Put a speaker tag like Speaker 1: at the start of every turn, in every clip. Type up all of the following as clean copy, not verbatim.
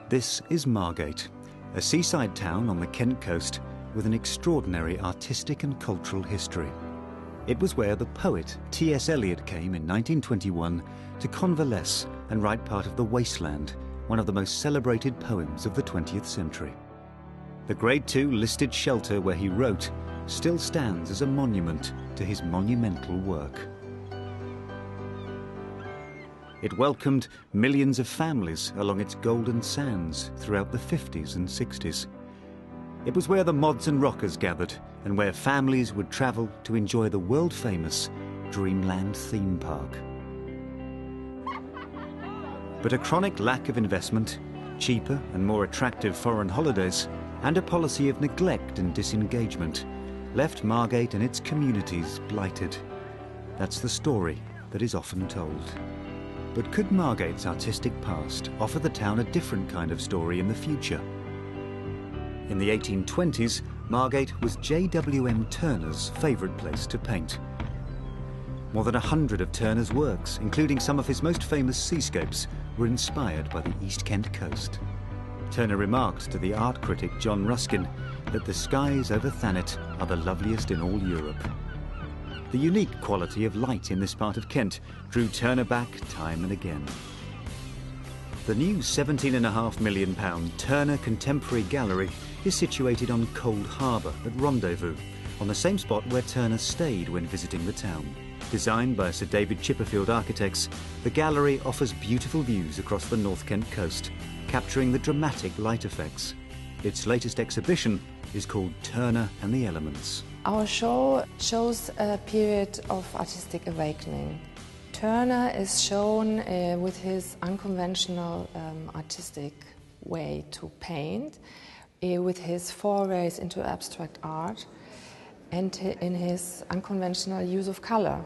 Speaker 1: This is Margate, a seaside town on the Kent coast with an extraordinary artistic and cultural history. It was where the poet T.S. Eliot came in 1921 to convalesce and write part of The Wasteland, one of the most celebrated poems of the 20th century. The Grade II listed shelter where he wrote still stands as a monument to his monumental work. It welcomed millions of families along its golden sands throughout the 50s and 60s. It was where the mods and rockers gathered and where families would travel to enjoy the world-famous Dreamland theme park. But a chronic lack of investment, cheaper and more attractive foreign holidays, and a policy of neglect and disengagement left Margate and its communities blighted. That's the story that is often told. But could Margate's artistic past offer the town a different kind of story in the future? In the 1820s, Margate was J.W.M. Turner's favourite place to paint. More than 100 of Turner's works, including some of his most famous seascapes, were inspired by the East Kent coast. Turner remarked to the art critic John Ruskin that the skies over Thanet are the loveliest in all Europe. The unique quality of light in this part of Kent drew Turner back time and again. The new £17.5 million Turner Contemporary Gallery is situated on Cold Harbour at Rendezvous, on the same spot where Turner stayed when visiting the town. Designed by Sir David Chipperfield Architects, the gallery offers beautiful views across the North Kent coast, capturing the dramatic light effects. Its latest exhibition is called Turner and the Elements.
Speaker 2: Our show shows a period of artistic awakening. Turner is shown with his unconventional artistic way to paint, with his forays into abstract art, and in his unconventional use of color.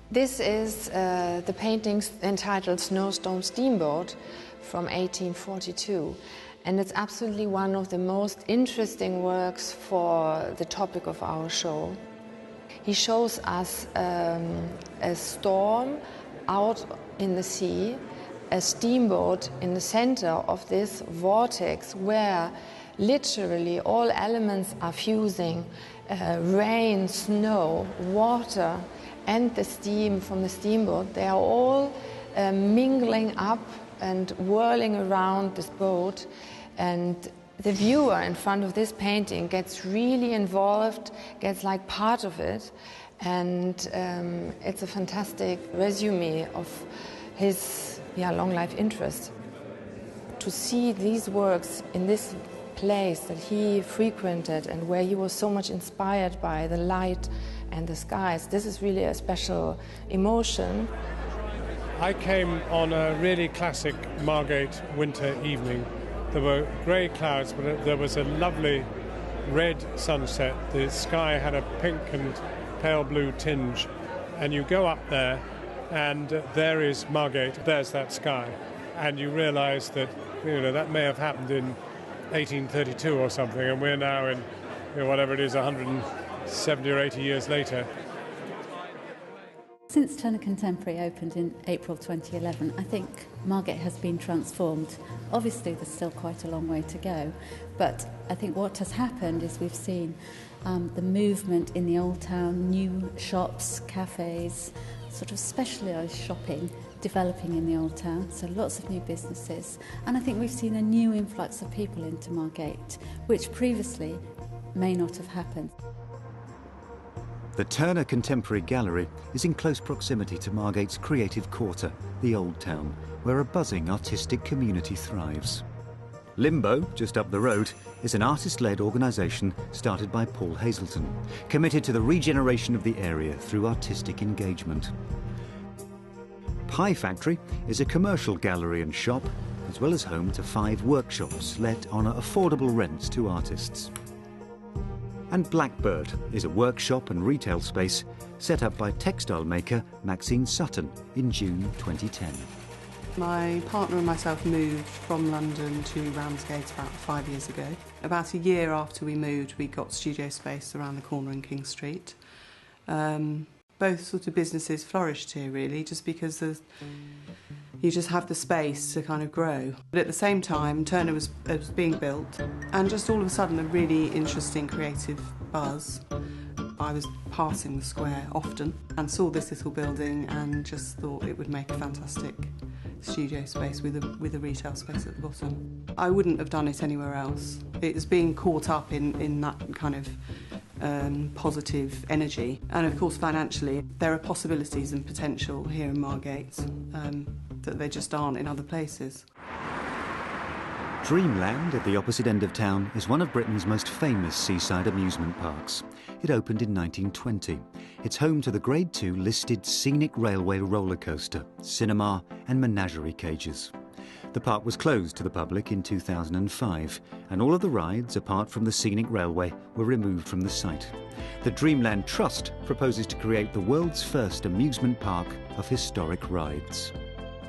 Speaker 2: This is the painting entitled Snowstorm Steamboat from 1842. And it's absolutely one of the most interesting works for the topic of our show. He shows us a storm out in the sea, a steamboat in the center of this vortex where literally all elements are fusing, rain, snow, water, and the steam from the steamboat. They are all mingling up and whirling around this boat, and the viewer in front of this painting gets really involved, gets like part of it, and it's a fantastic resume of his long life interest. To see these works in this place that he frequented and where he was so much inspired by the light and the skies, this is really a special emotion.
Speaker 3: I came on a really classic Margate winter evening. There were grey clouds, but there was a lovely red sunset. The sky had a pink and pale blue tinge. And you go up there, and there is Margate, there's that sky. And you realise that, that may have happened in 1832 or something, and we're now in, whatever it is, 170 or 80 years later.
Speaker 4: Since Turner Contemporary opened in April 2011, I think Margate has been transformed. Obviously, there's still quite a long way to go, but I think what has happened is we've seen the movement in the old town, new shops, cafes, sort of specialised shopping developing in the old town, so lots of new businesses. And I think we've seen a new influx of people into Margate, which previously may not have happened.
Speaker 1: The Turner Contemporary Gallery is in close proximity to Margate's creative quarter, the Old Town, where a buzzing artistic community thrives. Limbo, just up the road, is an artist-led organisation started by Paul Hazelton, committed to the regeneration of the area through artistic engagement. Pie Factory is a commercial gallery and shop, as well as home to 5 workshops let on affordable rents to artists. And Blackbird is a workshop and retail space set up by textile maker Maxine Sutton in June 2010.
Speaker 5: My partner and myself moved from London to Ramsgate about 5 years ago. About a year after we moved, we got studio space around the corner in King Street. Both sort of businesses flourished here, really, just because You just have the space to kind of grow. But at the same time, Turner was being built, and just all of a sudden a really interesting creative buzz. I was passing the square often and saw this little building and just thought it would make a fantastic studio space with a retail space at the bottom. I wouldn't have done it anywhere else. It's being caught up in that kind of positive energy. And of course financially there are possibilities and potential here in Margate that there just aren't in other places.
Speaker 1: Dreamland at the opposite end of town is one of Britain's most famous seaside amusement parks. It opened in 1920. It's home to the Grade 2 listed scenic railway roller coaster, cinema and menagerie cages. The park was closed to the public in 2005, and all of the rides, apart from the scenic railway, were removed from the site. The Dreamland Trust proposes to create the world's first amusement park of historic rides.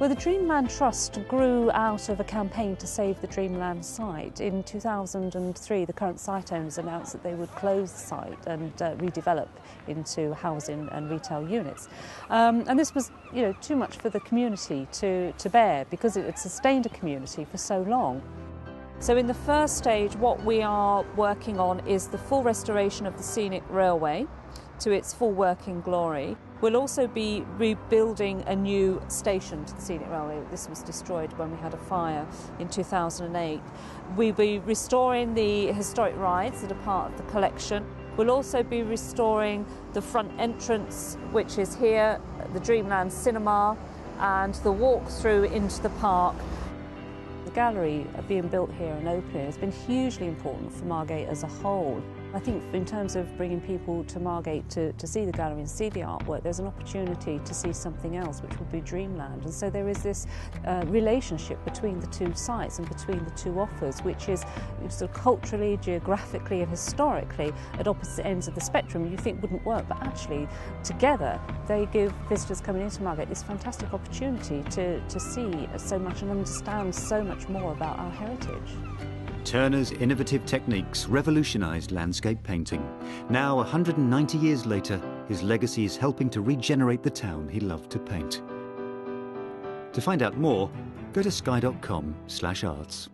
Speaker 6: Well, the Dreamland Trust grew out of a campaign to save the Dreamland site. In 2003, the current site owners announced that they would close the site and redevelop into housing and retail units. And this was, too much for the community to bear because it had sustained a community for so long. So in the first stage, what we are working on is the full restoration of the scenic railway to its full working glory. We'll also be rebuilding a new station to the scenic railway. This was destroyed when we had a fire in 2008. We'll be restoring the historic rides that are part of the collection. We'll also be restoring the front entrance, which is here, the Dreamland Cinema, and the walk through into the park. The gallery being built here and opening has been hugely important for Margate as a whole. I think in terms of bringing people to Margate to see the gallery and see the artwork, there's an opportunity to see something else, which would be Dreamland. And so there is this relationship between the two sites and between the two offers, which is sort of culturally, geographically and historically at opposite ends of the spectrum you think wouldn't work, but actually together they give visitors coming into Margate this fantastic opportunity to see so much and understand so much more about our heritage.
Speaker 1: Turner's innovative techniques revolutionised landscape painting. Now, 190 years later, his legacy is helping to regenerate the town he loved to paint. To find out more, go to sky.com/arts.